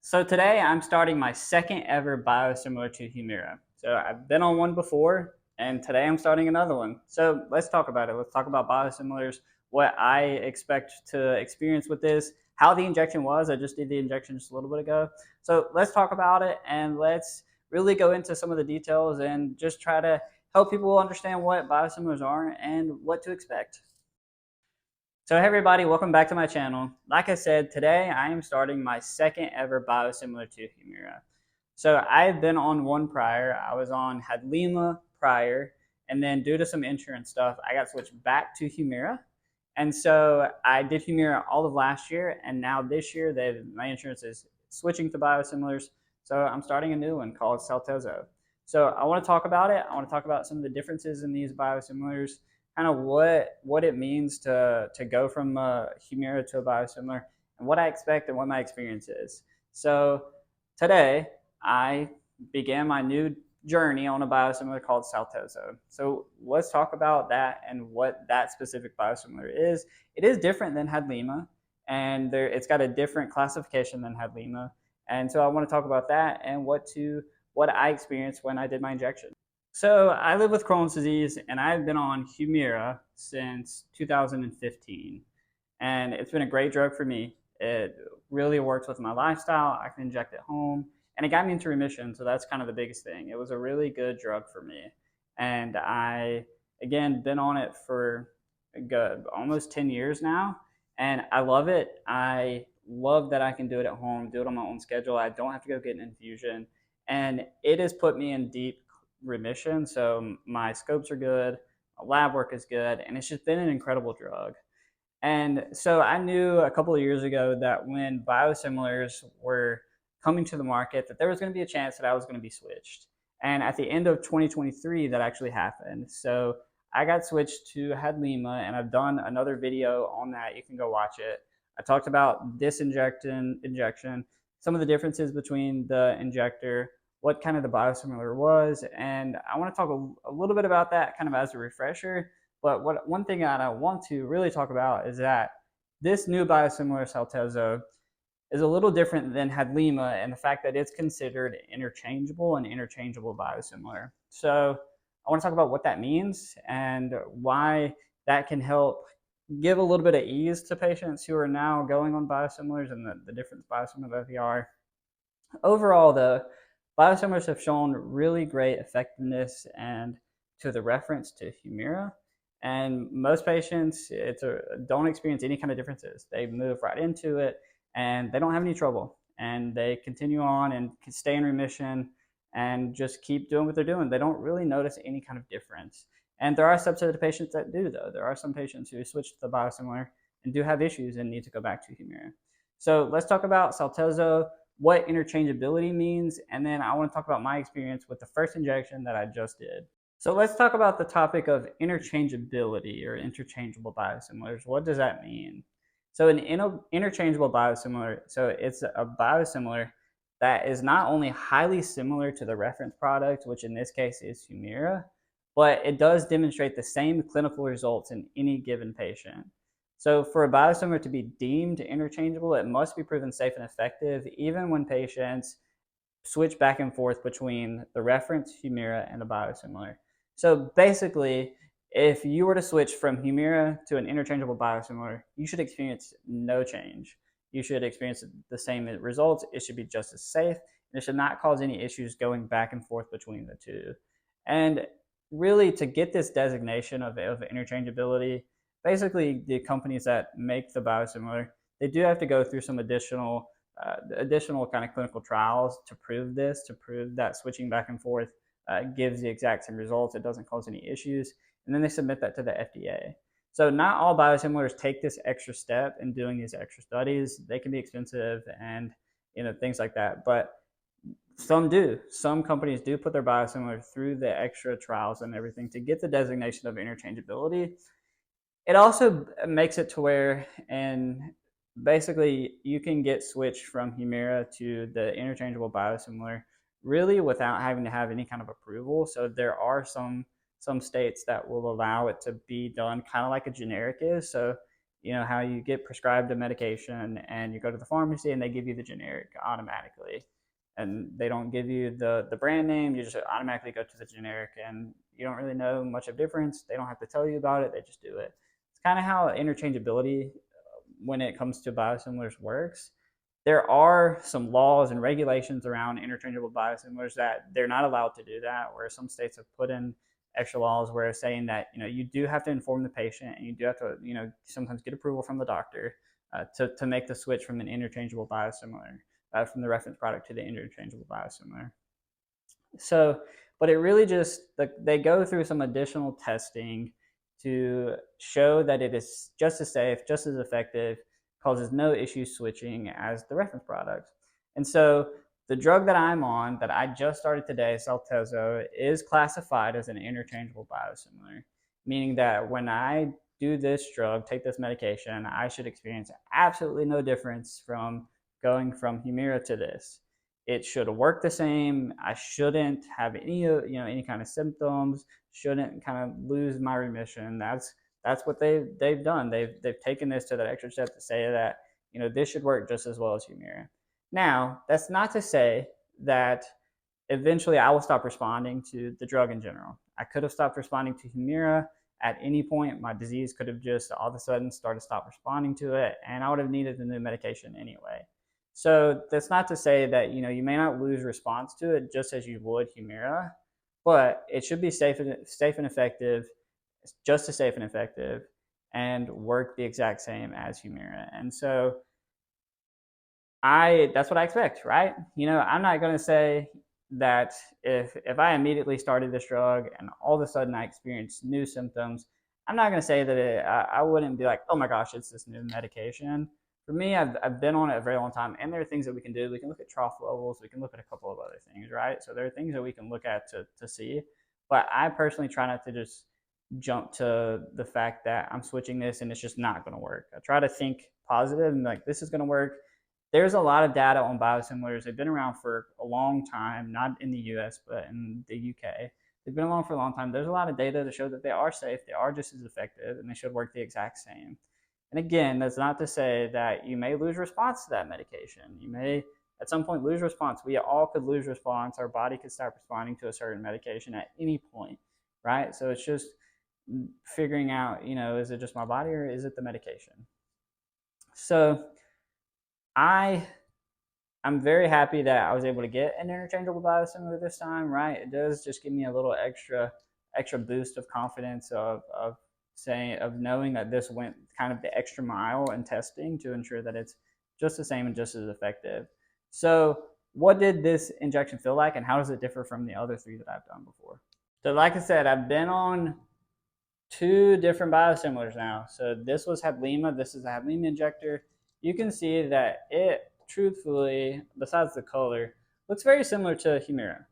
So today I'm starting my second ever biosimilar to Humira. So I've been on one before, and today I'm starting another one. So let's talk about it. Let's talk about biosimilars, what I expect to experience with this, how the injection was. I just did the injection just a little bit ago. So let's talk about it, and let's really go into some of the details and just try to help people understand what biosimilars are and what to expect. So hey everybody, welcome back to my channel. Like I said, today I am starting my second ever biosimilar to Humira. So I've been on one prior. I was on Hadlima prior, and then due to some insurance stuff, I got switched back to Humira. And so I did Humira all of last year, and now this year my insurance is switching to biosimilars. So I'm starting a new one called Cyltezo. So I want to talk about it. I want to talk about some of the differences in these biosimilars, kind of what it means to go from Humira to a biosimilar, and what I expect and what my experience is. So today I began my new journey on a biosimilar called Cyltezo. So let's talk about that and what that specific biosimilar is. It is different than Hadlima, and it's got a different classification than Hadlima. And so I want to talk about that and what I experienced when I did my injection. So I live with Crohn's disease, and I've been on Humira since 2015, and it's been a great drug for me. It really works with my lifestyle. I can inject at home, and it got me into remission. So that's kind of the biggest thing. It was a really good drug for me, and I again been on it for almost 10 years now, and I love it. I love that I can do it at home, do it on my own schedule. I don't have to go get an infusion, and it has put me in deep remission. So my scopes are good, my lab work is good, and it's just been an incredible drug. And so I knew a couple of years ago that when biosimilars were coming to the market, that there was going to be a chance that I was going to be switched. And at the end of 2023, that actually happened. So I got switched to Hadlima, and I've done another video on that. You can go watch it. I talked about this injection, some of the differences between the injector, what kind of the biosimilar was, and I want to talk a little bit about that kind of as a refresher. But one thing that I want to really talk about is that this new biosimilar Cyltezo is a little different than Hadlima, and the fact that it's considered interchangeable and interchangeable biosimilar. So I want to talk about what that means and why that can help give a little bit of ease to patients who are now going on biosimilars and the different biosimilars that they are. Overall, though, biosimilars have shown really great effectiveness and to the reference to Humira. And most patients don't experience any kind of differences. They move right into it, and they don't have any trouble. And they continue on and stay in remission and just keep doing what they're doing. They don't really notice any kind of difference. And there are a subset of patients that do, though. There are some patients who switch to the biosimilar and do have issues and need to go back to Humira. So let's talk about Cyltezo, what interchangeability means, and then I want to talk about my experience with the first injection that I just did. So let's talk about the topic of interchangeability or interchangeable biosimilars. What does that mean? So an interchangeable biosimilar, so it's a biosimilar that is not only highly similar to the reference product, which in this case is Humira, but it does demonstrate the same clinical results in any given patient. So for a biosimilar to be deemed interchangeable, it must be proven safe and effective, even when patients switch back and forth between the reference Humira and a biosimilar. So basically, if you were to switch from Humira to an interchangeable biosimilar, you should experience no change. You should experience the same results. It should be just as safe, and it should not cause any issues going back and forth between the two. And really, to get this designation of interchangeability, basically the companies that make the biosimilar, they do have to go through some additional kind of clinical trials to prove this, to prove that switching back and forth gives the exact same results. It doesn't cause any issues. And then they submit that to the FDA. So not all biosimilars take this extra step in doing these extra studies. They can be expensive and things like that. But some do. Some companies do put their biosimilar through the extra trials and everything to get the designation of interchangeability. It also makes it to where, and basically, you can get switched from Humira to the interchangeable biosimilar really without having to have any kind of approval. So there are some states that will allow it to be done kind of like a generic is. So how you get prescribed a medication and you go to the pharmacy and they give you the generic automatically, and they don't give you the brand name. You just automatically go to the generic, and you don't really know much of difference. They don't have to tell you about it. They just do it. It's kind of how interchangeability when it comes to biosimilars works. There are some laws and regulations around interchangeable biosimilars that they're not allowed to do that, where some states have put in extra laws where it's saying that you do have to inform the patient, and you do have to sometimes get approval from the doctor to make the switch from an interchangeable biosimilar, from the reference product to the interchangeable biosimilar. So, but it really just they go through some additional testing to show that it is just as safe, just as effective, causes no issue switching as the reference product. And so the drug that I'm on, that I just started today, Cyltezo, is classified as an interchangeable biosimilar, meaning that when I do this drug, take this medication, I should experience absolutely no difference from going from Humira to this. It should work the same. I shouldn't have any kind of symptoms. Shouldn't kind of lose my remission. That's what they've done. They've taken this to that extra step to say that this should work just as well as Humira. Now, that's not to say that eventually I will stop responding to the drug in general. I could have stopped responding to Humira at any point. My disease could have just all of a sudden started stop responding to it, and I would have needed the new medication anyway. So that's not to say that you may not lose response to it just as you would Humira, but it should be safe and effective, just as safe and effective, and work the exact same as Humira. And so that's what I expect, right? I'm not going to say that if I immediately started this drug and all of a sudden I experienced new symptoms, I'm not going to say that I wouldn't be like, oh my gosh, it's this new medication. For me, I've been on it a very long time, and there are things that we can do. We can look at trough levels. We can look at a couple of other things, right? So there are things that we can look at to see. But I personally try not to just jump to the fact that I'm switching this and it's just not going to work. I try to think positive and like, this is going to work. There's a lot of data on biosimilars. They've been around for a long time, not in the US, but in the UK. They've been around for a long time. There's a lot of data to show that they are safe, they are just as effective, and they should work the exact same. And again, that's not to say that you may lose response to that medication. You may, at some point, lose response. We all could lose response. Our body could stop responding to a certain medication at any point, right? So it's just figuring out, is it just my body or is it the medication? So I'm very happy that I was able to get an interchangeable biosimilar this time, right? It does just give me a little extra boost of confidence of knowing that this went kind of the extra mile in testing to ensure that it's just the same and just as effective. So what did this injection feel like, and how does it differ from the other 3 that I've done before? So like I said, I've been on 2 different biosimilars now. So this was Hadlima. This is a Hadlima injector. You can see that it truthfully, besides the color, looks very similar to Humira.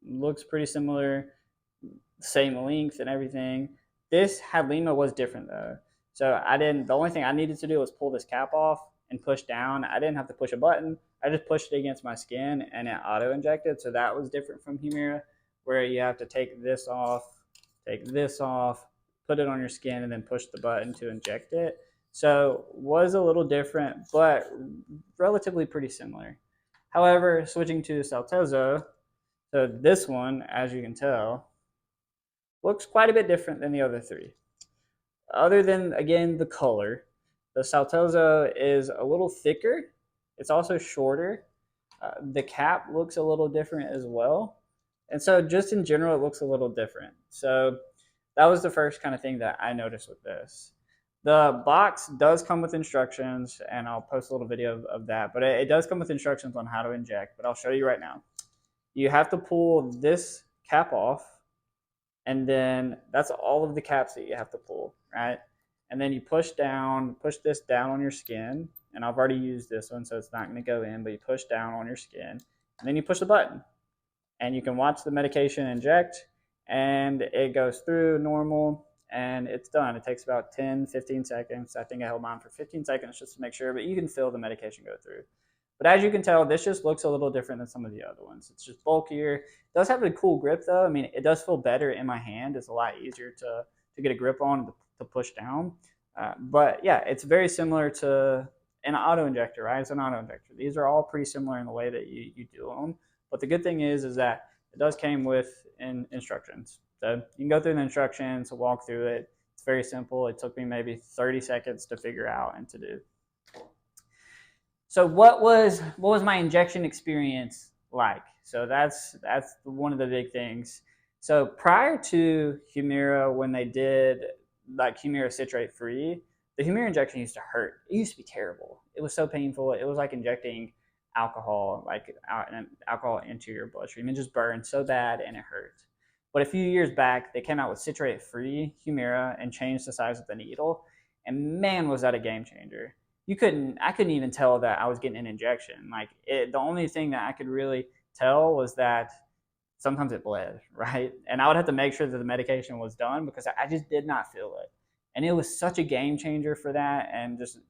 Looks pretty similar, same length and everything. This Hadlima was different though. So the only thing I needed to do was pull this cap off and push down. I didn't have to push a button. I just pushed it against my skin and it auto injected. So that was different from Humira, where you have to take this off, put it on your skin, and then push the button to inject it. So was a little different, but relatively pretty similar. However, switching to Cyltezo, so this one, as you can tell, looks quite a bit different than the other 3. Other than, again, the color, the Cyltezo is a little thicker. It's also shorter. The cap looks a little different as well. And so just in general, it looks a little different. So that was the first kind of thing that I noticed with this. The box does come with instructions, and I'll post a little video of that, but it does come with instructions on how to inject, but I'll show you right now. You have to pull this cap off, and then that's all of the caps that you have to pull, right? And then you push this down on your skin, and I've already used this one, so it's not going to go in, but you push down on your skin, and then you push the button, and you can watch the medication inject, and it goes through normal, and it's done. It takes about 10-15 seconds. I think I held mine for 15 seconds just to make sure, but you can feel the medication go through. But as you can tell, this just looks a little different than some of the other ones. It's just bulkier. It does have a cool grip though. I mean, it does feel better in my hand. It's a lot easier to get a grip on, to push down. But yeah, it's very similar to an auto injector, right? It's an auto injector. These are all pretty similar in the way that you do them. But the good thing is that it does came with instructions. So you can go through the instructions, walk through it. It's very simple. It took me maybe 30 seconds to figure out and to do. So what was my injection experience like? So that's one of the big things. So prior to Humira, when they did like Humira citrate free, the Humira injection used to hurt. It used to be terrible. It was so painful. It was like injecting alcohol, like alcohol into your bloodstream. It just burned so bad and it hurt. But a few years back, they came out with citrate free Humira and changed the size of the needle. And man, was that a game changer. I couldn't even tell that I was getting an injection. The only thing that I could really tell was that sometimes it bled, right? And I would have to make sure that the medication was done because I just did not feel it. And it was such a game changer for that and just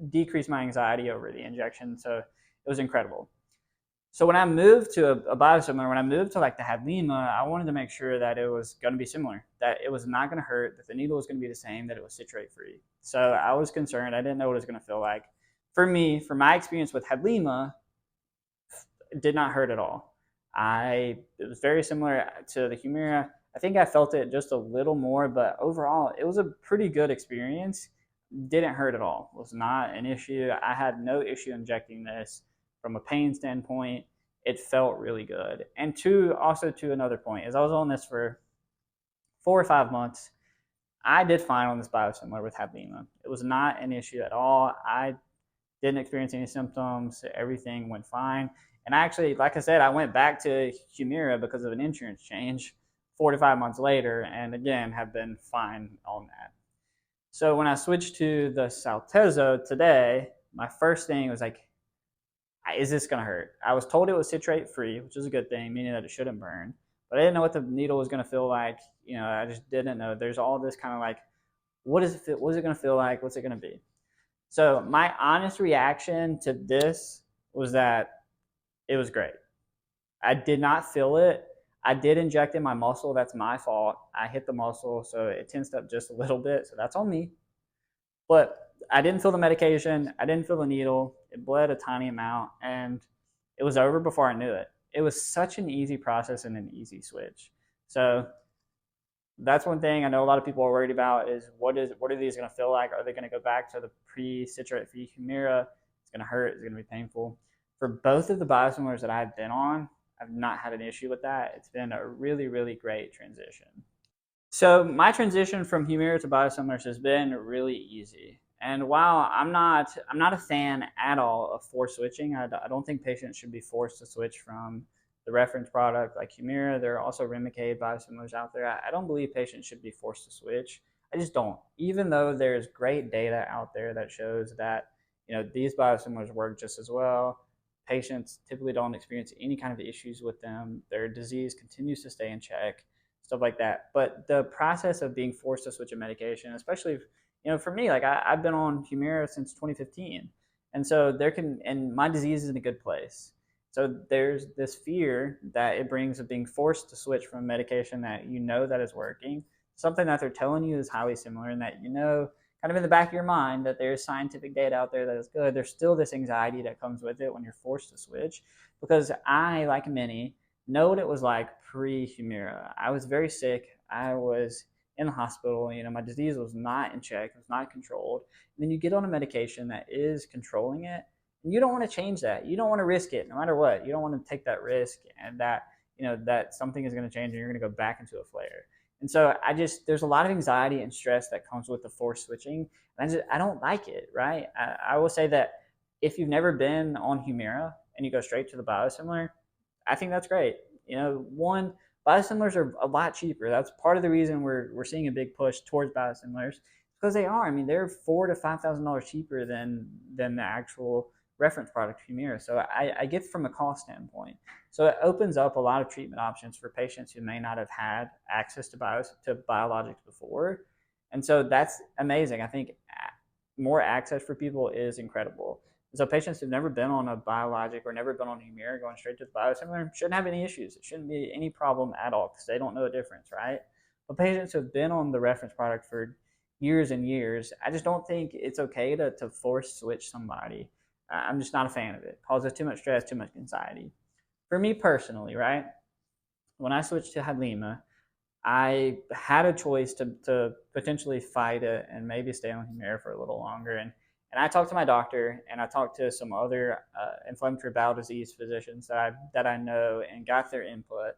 decreased my anxiety over the injection. So it was incredible. So when I moved to a biosimilar, when I moved to like the Hadlima, I wanted to make sure that it was going to be similar, that it was not going to hurt, that the needle was going to be the same, that it was citrate free. So I was concerned. I didn't know what it was going to feel like. For me, for my experience with Hadlima, it did not hurt at all. It was very similar to the Humira. I think I felt it just a little more, but overall, it was a pretty good experience. Didn't hurt at all. It was not an issue. I had no issue injecting this from a pain standpoint. It felt really good. And also to another point, is I was on this for 4 or 5 months. I did fine on this biosimilar with Hadlima. It was not an issue at all. I didn't experience any symptoms. Everything went fine. And actually, like I said, I went back to Humira because of an insurance change 4 to 5 months later, and again, have been fine on that. So when I switched to the Cyltezo today, my first thing was like, is this going to hurt? I was told it was citrate free, which is a good thing, meaning that it shouldn't burn. But I didn't know what the needle was going to feel like. I just didn't know. There's all this kind of like, what is it? What is it going to feel like? What's it going to be? So my honest reaction to this was that it was great. I did not feel it. I did inject in my muscle. That's my fault. I hit the muscle, so it tensed up just a little bit. So that's on me. But I didn't feel the medication. I didn't feel the needle. It bled a tiny amount, and it was over before I knew it. It was such an easy process and an easy switch. So that's one thing I know a lot of people are worried about is what are these going to feel like? Are they going to go back to the pre-citrate free Humira? It's going to hurt. It's going to be painful. For both of the biosimilars that I've been on, I've not had an issue with that. It's been a really, really great transition. So my transition from Humira to biosimilars has been really easy. And while I'm not a fan at all of forced switching, I don't think patients should be forced to switch from the reference product like Humira. There are also Remicade biosimilars out there. I don't believe patients should be forced to switch. I just don't. Even though there's great data out there that shows that these biosimilars work just as well. Patients typically don't experience any kind of issues with them. Their disease continues to stay in check, stuff like that. But the process of being forced to switch a medication, especially for me, like I've been on Humira since 2015, and so and my disease is in a good place. So there's this fear that it brings of being forced to switch from a medication that that is working, something that they're telling you is highly similar, and that kind of in the back of your mind that there's scientific data out there that is good. There's still this anxiety that comes with it when you're forced to switch, because I, like many, know what it was like pre-Humira. I was very sick. I was in the hospital. My disease was not in check. It was not controlled. And then you get on a medication that is controlling it, and you don't want to change that. You don't want to risk it, no matter what. You don't want to take that risk, and that that something is going to change, and you're going to go back into a flare. And so there's a lot of anxiety and stress that comes with the forced switching, and I don't like it. Right? I will say that if you've never been on Humira and you go straight to the biosimilar, I think that's great. One, biosimilars are a lot cheaper. That's part of the reason we're seeing a big push towards biosimilars, because they are. I mean, they're $4,000 to $5,000 cheaper than the actual reference product Humira. So I get from a cost standpoint. So it opens up a lot of treatment options for patients who may not have had access to biologics before, and so that's amazing. I think more access for people is incredible. So patients who've never been on a biologic or never been on Humira going straight to the biosimilar shouldn't have any issues. It shouldn't be any problem at all because they don't know the difference, right? But patients who've been on the reference product for years and years. I just don't think it's okay to force switch somebody. I'm just not a fan of it. Causes too much stress, too much anxiety. For me personally, right? When I switched to Hadlima, I had a choice to potentially fight it and maybe stay on Humira for a little longer. And I talked to my doctor and I talked to some other inflammatory bowel disease physicians that I know and got their input.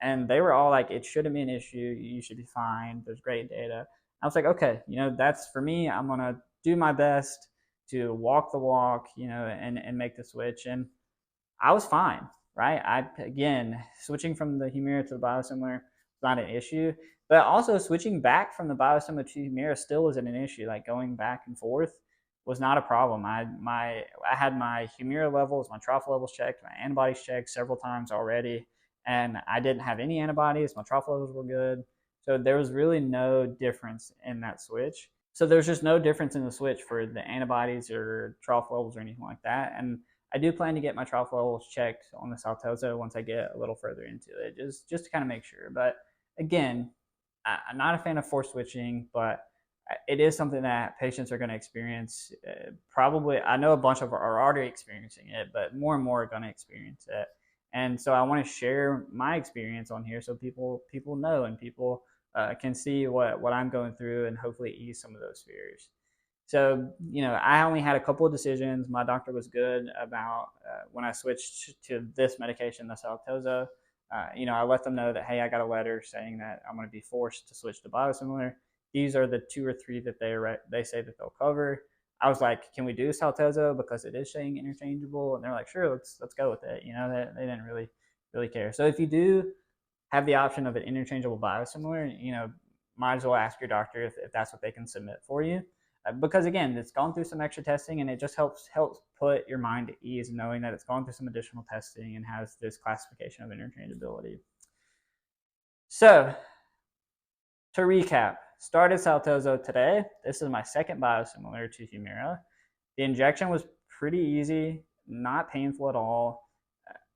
And they were all like, it shouldn't be an issue. You should be fine. There's great data. I was like, okay, that's for me. I'm going to do my best to walk the walk, and make the switch. And I was fine, right? Again, switching from the Humira to the biosimilar was not an issue, but also switching back from the biosimilar to Humira still wasn't an issue. Like going back and forth was not a problem. I had my Humira levels, my trough levels checked, my antibodies checked several times already, and I didn't have any antibodies. My trough levels were good, so there was really no difference in that switch. So there's just no difference in the switch for the antibodies or trough levels or anything like that. And I do plan to get my trough levels checked on the Cyltezo once I get a little further into it, just to kind of make sure. But again, I'm not a fan of force switching, but it is something that patients are going to experience. Probably, I know a bunch of are already experiencing it, but more and more are going to experience it. And so I want to share my experience on here so people know and people can see what I'm going through and hopefully ease some of those fears. So, I only had a couple of decisions. My doctor was good about when I switched to this medication, the Cyltezo. I let them know that, hey, I got a letter saying that I'm going to be forced to switch to biosimilar. These are the 2 or 3 that they say that they'll cover. I was like, can we do Cyltezo because it is saying interchangeable? And they're like, sure, let's go with it. They didn't really care. So if you do have the option of an interchangeable biosimilar, might as well ask your doctor if that's what they can submit for you. Because again, it's gone through some extra testing and it just helps put your mind at ease knowing that it's gone through some additional testing and has this classification of interchangeability. So to recap, started Cyltezo today. This is my second biosimilar to Humira. The injection was pretty easy, not painful at all.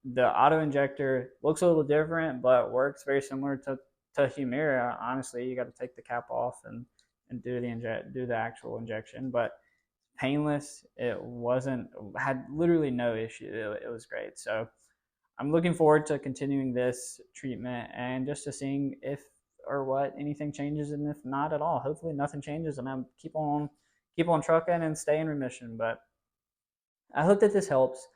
The autoinjector looks a little different, but works very similar to Humira. Honestly, you got to take the cap off and do the actual injection, but painless. It had literally no issue. It was great. So I'm looking forward to continuing this treatment and just to seeing if or what anything changes, and if not at all, hopefully nothing changes, and I keep on trucking and stay in remission. But I hope that this helps.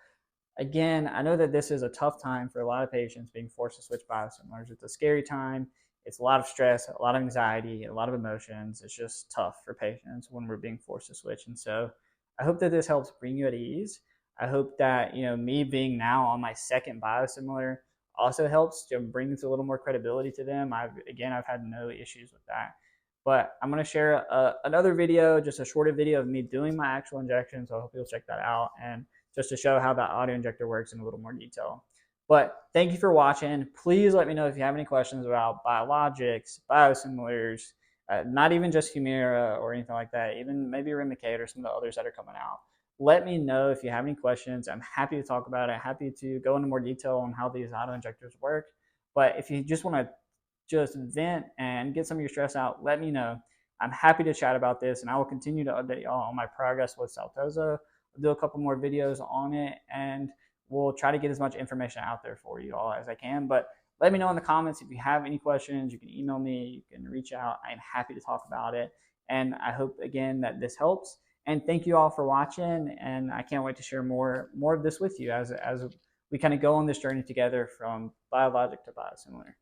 Again, I know that this is a tough time for a lot of patients being forced to switch biosimilars. It's a scary time. It's a lot of stress, a lot of anxiety, a lot of emotions. It's just tough for patients when we're being forced to switch. And so I hope that this helps bring you at ease. I hope that, me being now on my second biosimilar also helps to bring a little more credibility to them. I've had no issues with that. But I'm going to share another video, just a shorter video of me doing my actual injection. So I hope you'll check that out, and just to show how the auto injector works in a little more detail. But thank you for watching. Please let me know if you have any questions about biologics, biosimilars, not even just Humira or anything like that, even maybe Remicade or some of the others that are coming out. Let me know if you have any questions. I'm happy to talk about it. Happy to go into more detail on how these auto injectors work. But if you just want to just vent and get some of your stress out, let me know. I'm happy to chat about this, and I will continue to update y'all on my progress with Cyltezo. I'll do a couple more videos on it, and we'll try to get as much information out there for you all as I can. But let me know in the comments if you have any questions. You can email me, you can reach out. I'm happy to talk about it. And I hope, again, that this helps. And thank you all for watching. And I can't wait to share more of this with you as we kind of go on this journey together from biologic to biosimilar.